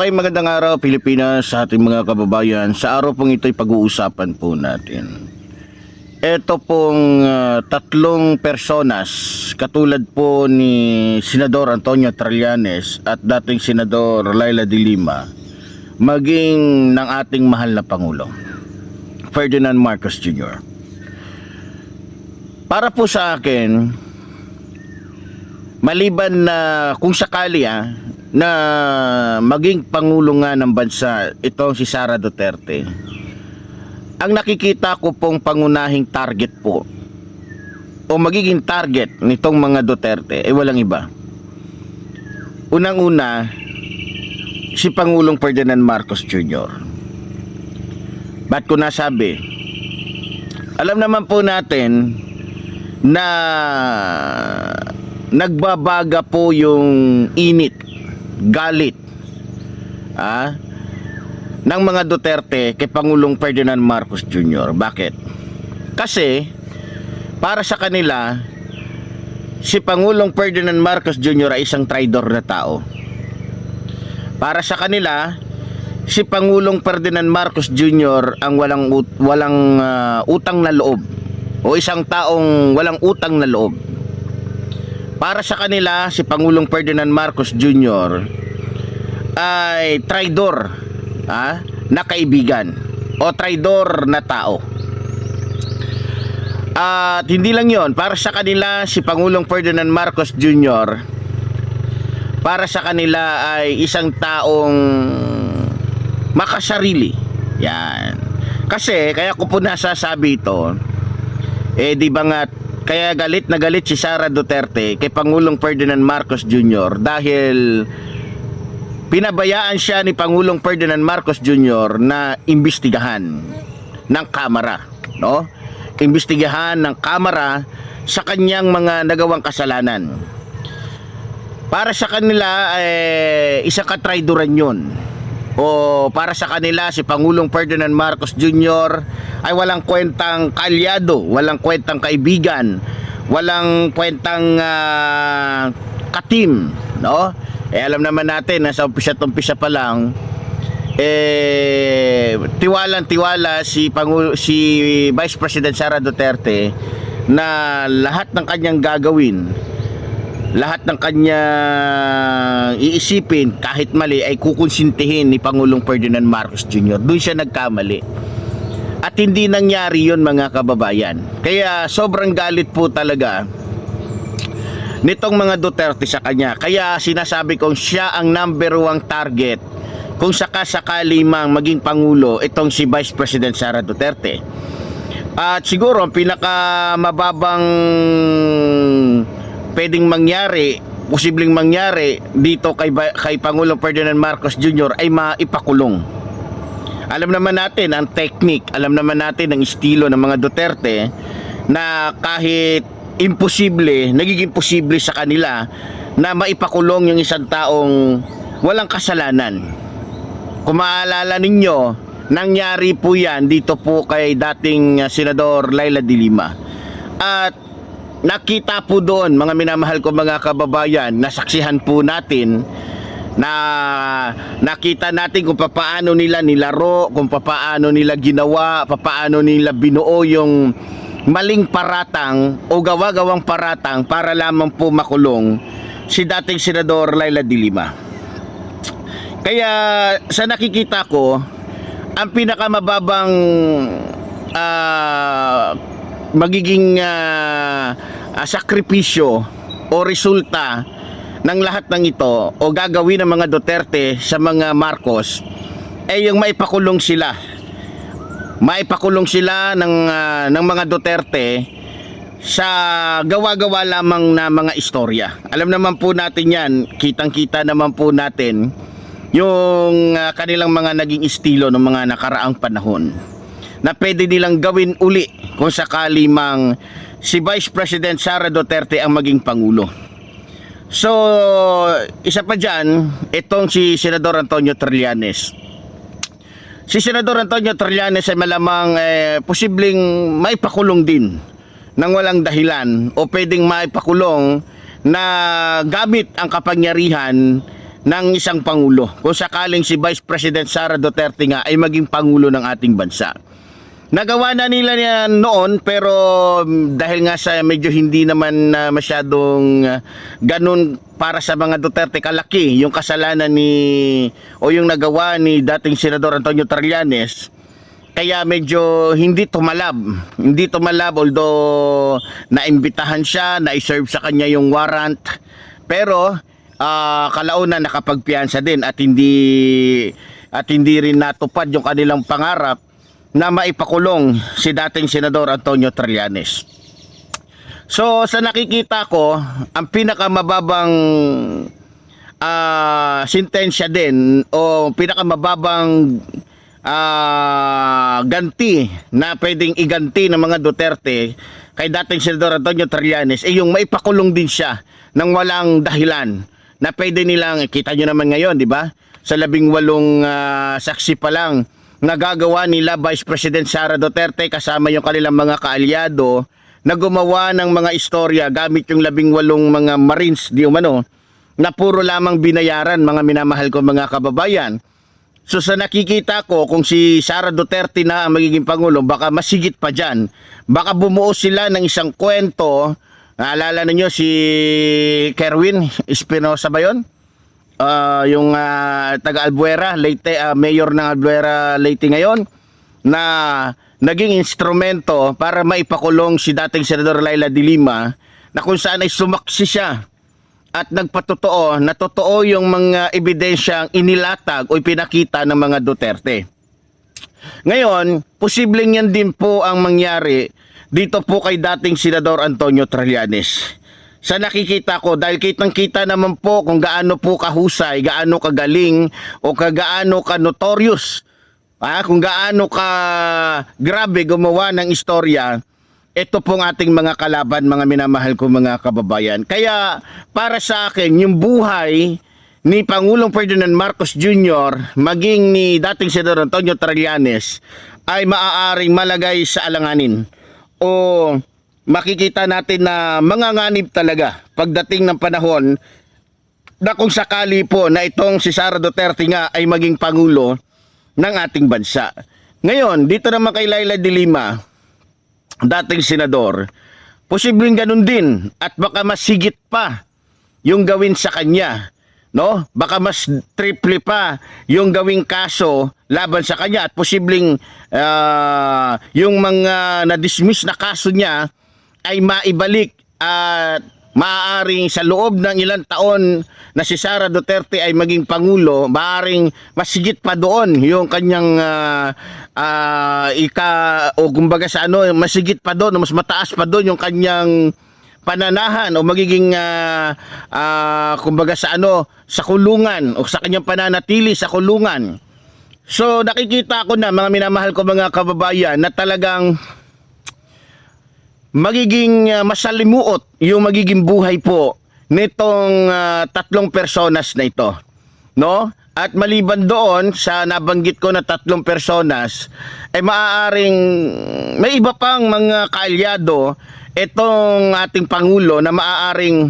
Magandang araw Pilipinas sa ating mga kababayan. Sa araw pong ito'y pag-uusapan po natin. Ito pong tatlong personas katulad po ni Senador Antonio Trillanes at dating Senador Leila de Lima, maging ng ating mahal na Pangulo Ferdinand Marcos Jr. Para po sa akin, maliban na kung sakali na maging Pangulo nga ng bansa itong si Sara Duterte, ang nakikita ko pong pangunahing target po o magiging target nitong mga Duterte ay walang iba. Unang-una, si Pangulong Ferdinand Marcos Jr. Ba't ko nasabi? Alam naman po natin na nagbabaga po yung init, galit ng mga Duterte kay Pangulong Ferdinand Marcos Jr. Bakit? Kasi para sa kanila, si Pangulong Ferdinand Marcos Jr. ay isang traidor na tao. Para sa kanila, si Pangulong Ferdinand Marcos Jr. ang walang utang na loob o isang taong walang utang na loob. Para sa kanila, si Pangulong Ferdinand Marcos Jr. ay traidor na kaibigan o traidor na tao. At hindi lang yon, para sa kanila, si Pangulong Ferdinand Marcos Jr. para sa kanila ay isang taong makasarili. Yan. Kasi, kaya ko po nasasabi ito, di ba nga, kaya galit na galit si Sara Duterte kay Pangulong Ferdinand Marcos Jr. dahil pinabayaan siya ni Pangulong Ferdinand Marcos Jr. na imbestigahan ng Kamara, no? Imbestigahan ng Kamara sa kanyang mga nagawang kasalanan. Para sa kanila isang katraidoran 'yon. O para sa kanila, si Pangulong Ferdinand Marcos Jr. ay walang kwentang kaalyado, walang kwentang kaibigan, walang kwentang katim, no? Alam naman natin na sa umpisa pa lang, tiwalang-tiwala si Vice President Sara Duterte na lahat ng kanyang gagawin, lahat ng kanyang iisipin kahit mali ay kukonsintihin ni Pangulong Ferdinand Marcos Jr. Doon siya nagkamali. At hindi nangyari yun, mga kababayan. Kaya sobrang galit po talaga nitong mga Duterte sa kanya. Kaya sinasabi kong siya ang number 1 target kung sakasakali mang maging Pangulo itong si Vice President Sara Duterte. At siguro ang pinakamababang pwedeng mangyari, posibleng mangyari dito kay Pangulong Ferdinand Marcos Jr. ay maipakulong. Alam naman natin ang technique, alam naman natin ang estilo ng mga Duterte na kahit imposible, nagiging posible sa kanila na maipakulong yung isang taong walang kasalanan. Kung maalala ninyo, nangyari po yan dito po kay dating Senador Leila de Lima. At nakita po doon, mga minamahal ko mga kababayan, nasaksihan po natin, na nakita natin kung paano nila nilaro, kung paano nila ginawa, paano nila binuo yung maling paratang o gawa-gawang paratang para lamang po makulong si dating Senador Leila de Lima. Kaya sa nakikita ko, ang pinakamababang magiging sakripisyo o resulta ng lahat ng ito o gagawin ng mga Duterte sa mga Marcos ay yung maipakulong sila ng mga Duterte sa gawa-gawa lamang na mga istorya. Alam naman po natin yan, kitang-kita naman po natin yung kanilang mga naging estilo ng mga nakaraang panahon na pwede nilang gawin uli kung sakali mang si Vice President Sara Duterte ang maging Pangulo. So, isa pa dyan, itong si Senador Antonio Trillanes. Si Senador Antonio Trillanes ay malamang posibleng maipakulong din ng walang dahilan o pwedeng maipakulong na gamit ang kapangyarihan ng isang pangulo kung sakaling si Vice President Sara Duterte nga ay maging pangulo ng ating bansa. Nagawa na nila yan noon, pero dahil nga sa medyo hindi naman masyadong ganun para sa mga Duterte kalaki yung kasalanan o yung nagawa ni dating Senador Antonio Trillanes, kaya medyo hindi tumalab although naimbitahan siya, na-serve sa kanya yung warrant, pero kalaunan nakapagpiyansa din at hindi rin natupad yung kanilang pangarap na maipakulong si dating Senador Antonio Trillanes. So sa nakikita ko, ang pinakamababang sentensya din o pinakamababang ganti na pwedeng iganti ng mga Duterte kay dating Senador Antonio Trillanes ay yung maipakulong din siya ng walang dahilan, na pwede nilang, kita nyo naman ngayon, di ba? Sa 18 saksi pa lang nagagawa nila Vice President Sara Duterte kasama yung kanilang mga kaalyado na gumawa ng mga istorya gamit yung 18 mga Marines di umano na puro lamang binayaran, mga minamahal ko mga kababayan. So sa nakikita ko, kung si Sara Duterte na ang magiging pangulo, baka masigit pa dyan. Baka bumuo sila ng isang kwento. Naalala ninyo si Kerwin Espinosa ba yun? Yung taga Albuera, Leyte, mayor ng Albuera, Leyte ngayon, na naging instrumento para maipakulong si dating Senador Leila de Lima, na kung saan ay sumaksi siya at nagpatotoo na totoo yung mga ebidensyang inilatag o ipinakita ng mga Duterte. Ngayon, posibleng yan din po ang mangyari dito po kay dating Senador Antonio Trillanes. Sa nakikita ko, dahil kitang-kita naman po kung gaano po kahusay, gaano kagaling o gaano ka notorious, kung gaano ka grabe gumawa ng istorya, ito pong ating mga kalaban, mga minamahal ko mga kababayan. Kaya para sa akin, yung buhay ni Pangulong Ferdinand Marcos Jr. maging ni dating Senador Antonio Trillanes ay maaaring malagay sa alanganin o makikita natin na manganganib talaga pagdating ng panahon na kung sakali po na itong si Sara Duterte nga ay maging pangulo ng ating bansa. Ngayon, dito naman kay Leila de Lima, dating senador, posibleng ganun din at baka mas higit pa yung gawin sa kanya, no? Baka mas triple pa yung gawing kaso laban sa kanya at posibleng yung mga na-dismiss na kaso niya ay maibalik at maaaring sa loob ng ilang taon na si Sara Duterte ay maging pangulo, maaaring masigit pa doon yung kanyang kumbaga sa masigit pa doon, mas mataas pa doon yung kanyang pananahan o magiging kumbaga sa sa kulungan o sa kanyang pananatili sa kulungan. So nakikita ko na, mga minamahal ko mga kababayan, na talagang magiging masalimuot yung magiging buhay po nitong tatlong personas na ito, no? At maliban doon sa nabanggit ko na tatlong personas, ay maaaring may iba pang mga kaalyado itong ating pangulo na maaaring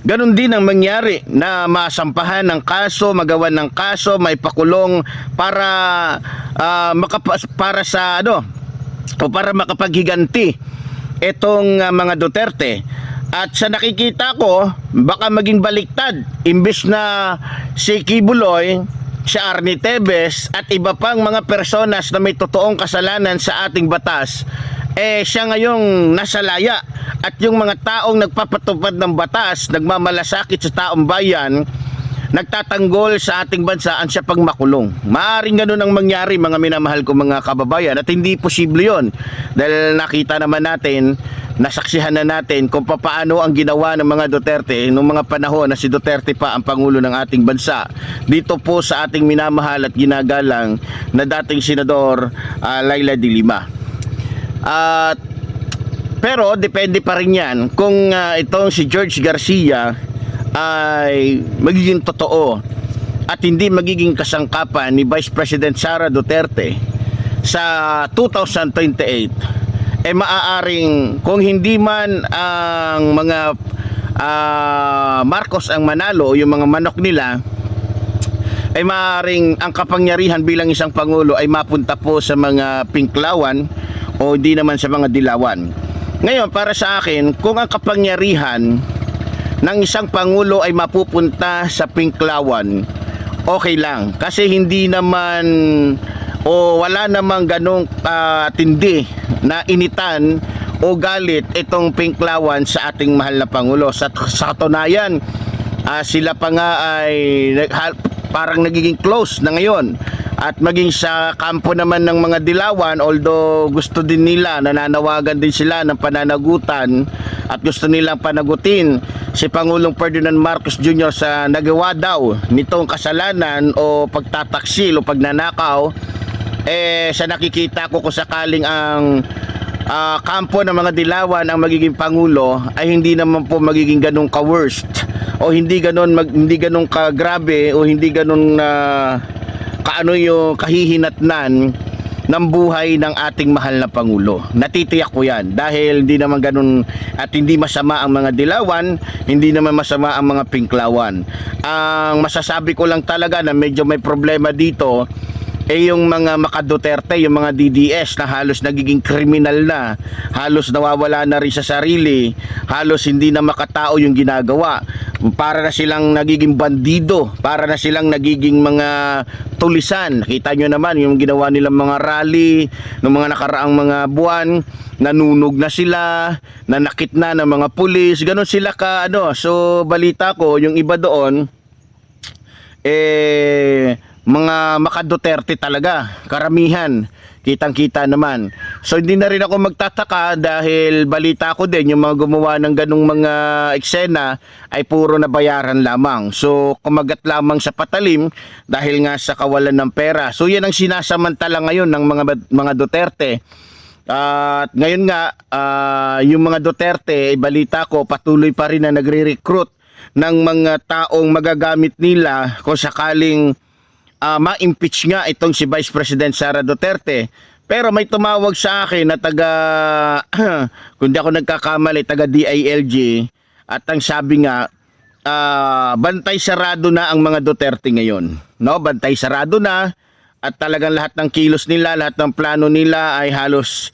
ganun din ang mangyari, na masampahan ng kaso, magawan ng kaso, maipakulong para para makapaghiganti itong mga Duterte. At sa nakikita ko, baka maging baliktad, imbis na si Kibuloy, si Arnie Tevez at iba pang mga personas na may totoong kasalanan sa ating batas, siya ngayong nasa laya, at yung mga taong nagpapatupad ng batas, nagmamalasakit sa taong bayan, nagtatanggol sa ating bansa, ang siya pang makulong. Maaaring ganun ang mangyari, mga minamahal ko mga kababayan, at hindi posible yon dahil nakita naman natin, nasaksihan na natin kung paano ang ginawa ng mga Duterte noong mga panahon na si Duterte pa ang pangulo ng ating bansa dito po sa ating minamahal at ginagalang na dating Senador Leila de Lima. Pero depende pa rin yan kung itong si George Garcia ay magiging totoo at hindi magiging kasangkapan ni Vice President Sara Duterte sa 2028, maaaring kung hindi man ang mga Marcos ang manalo o yung mga manok nila, ay maaaring ang kapangyarihan bilang isang pangulo ay mapunta po sa mga pinklawan o di naman sa mga dilawan. Ngayon, para sa akin, kung ang kapangyarihan ng isang pangulo ay mapupunta sa pinklawan, okay lang. Kasi hindi naman o wala namang ganong tindi na initan o galit itong pinklawan sa ating mahal na pangulo. Sa katunayan, sila pa nga ay parang nagiging close na ngayon. At maging sa kampo naman ng mga dilawan, although gusto din nila, nananawagan din sila ng pananagutan at gusto nilang panagutin si Pangulong Ferdinand Marcos Jr. sa nagawa daw nitong kasalanan o pagtataksil o pagnanakaw. Sa nakikita ko kung sakaling ang kampo ng mga dilawan ang magiging pangulo, ay hindi naman po magiging ganun ka-worst o hindi ganun ka-grabe o hindi ganun kaano yung kahihinatnan ng buhay ng ating mahal na pangulo. Natitiyak ko yan dahil hindi naman ganun at hindi masama ang mga dilawan, hindi naman masama ang mga pinklawan. Ang masasabi ko lang talaga na medyo may problema dito yung mga Duterte, yung mga DDS na halos nagiging kriminal na, halos nawawala na rin sa sarili, halos hindi na makatao yung ginagawa. Para na silang nagiging bandido, para na silang nagiging mga tulisan. Kita nyo naman yung ginawa nilang mga rally ng mga nakaraang mga buwan, nanunog na sila, nanakit na ng mga pulis, ganun sila ka So balita ko, yung iba doon mga Duterte talaga, karamihan, kitang-kita naman. So hindi na rin ako magtataka dahil balita ko din yung mga gumawa ng ganung mga eksena ay puro na bayaran lamang. So kumagat lamang sa patalim dahil nga sa kawalan ng pera. So yan ang sinasamantala ngayon ng mga Duterte. At ngayon nga yung mga Duterte, balita ko patuloy pa rin na nagre-recruit ng mga taong magagamit nila kung sakaling ma-impeach nga itong si Vice President Sara Duterte. Pero may tumawag sa akin na kung di ako nagkakamali, taga DILG, at ang sabi nga, bantay sarado na ang mga Duterte ngayon. No? Bantay sarado na at talagang lahat ng kilos nila, lahat ng plano nila ay halos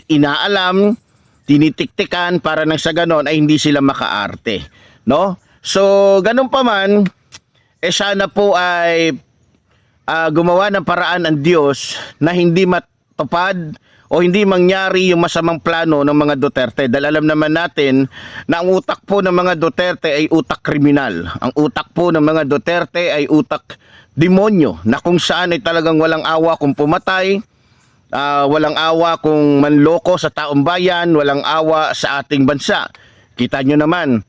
inaalam, tinitiktikan para nang sa ganon ay hindi sila makaarte. No? So, ganun pa man, sana po ay gumawa ng paraan ang Diyos na hindi matupad o hindi mangyari yung masamang plano ng mga Duterte. Dahil alam naman natin na ang utak po ng mga Duterte ay utak kriminal. Ang utak po ng mga Duterte ay utak demonyo na kung saan ay talagang walang awa kung pumatay, walang awa kung manloko sa taong bayan, walang awa sa ating bansa. Kita nyo naman,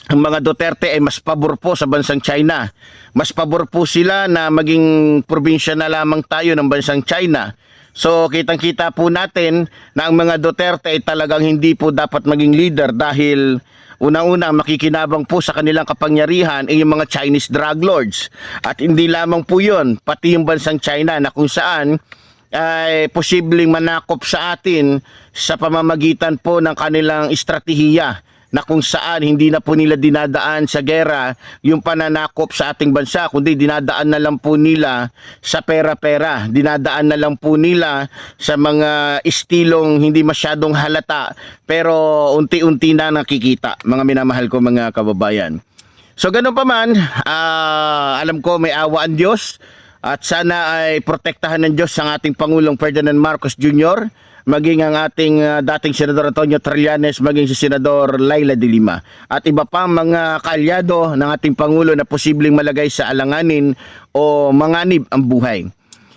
ang mga Duterte ay mas pabor po sa bansang China. Mas pabor po sila na maging probinsya na lamang tayo ng bansang China. So kitang-kita po natin na ang mga Duterte ay talagang hindi po dapat maging leader dahil unang-una makikinabang po sa kanilang kapangyarihan ay yung mga Chinese drug lords. At hindi lamang po yun, pati yung bansang China na kung saan ay posibleng manakop sa atin sa pamamagitan po ng kanilang estratehiya na kung saan hindi na po nila dinadaan sa gera yung pananakop sa ating bansa, kundi dinadaan na lang po nila sa pera-pera, dinadaan na lang po nila sa mga estilong hindi masyadong halata pero unti-unti na nakikita, mga minamahal ko mga kababayan. So ganun pa man, alam ko may awa ang Diyos at sana ay protektahan ng Diyos ang ating Pangulong Ferdinand Marcos Jr., maging ang ating dating Senador Antonio Trillanes, maging si Senador Laila de Lima at iba pa mga kaalyado ng ating Pangulo na posibleng malagay sa alanganin o manganib ang buhay.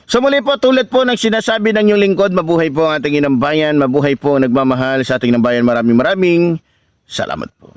So muli po, tulad po ng sinasabi ng inyong lingkod, mabuhay po ang ating inang bayan, mabuhay po nagmamahal sa ating inang bayan. Maraming salamat po.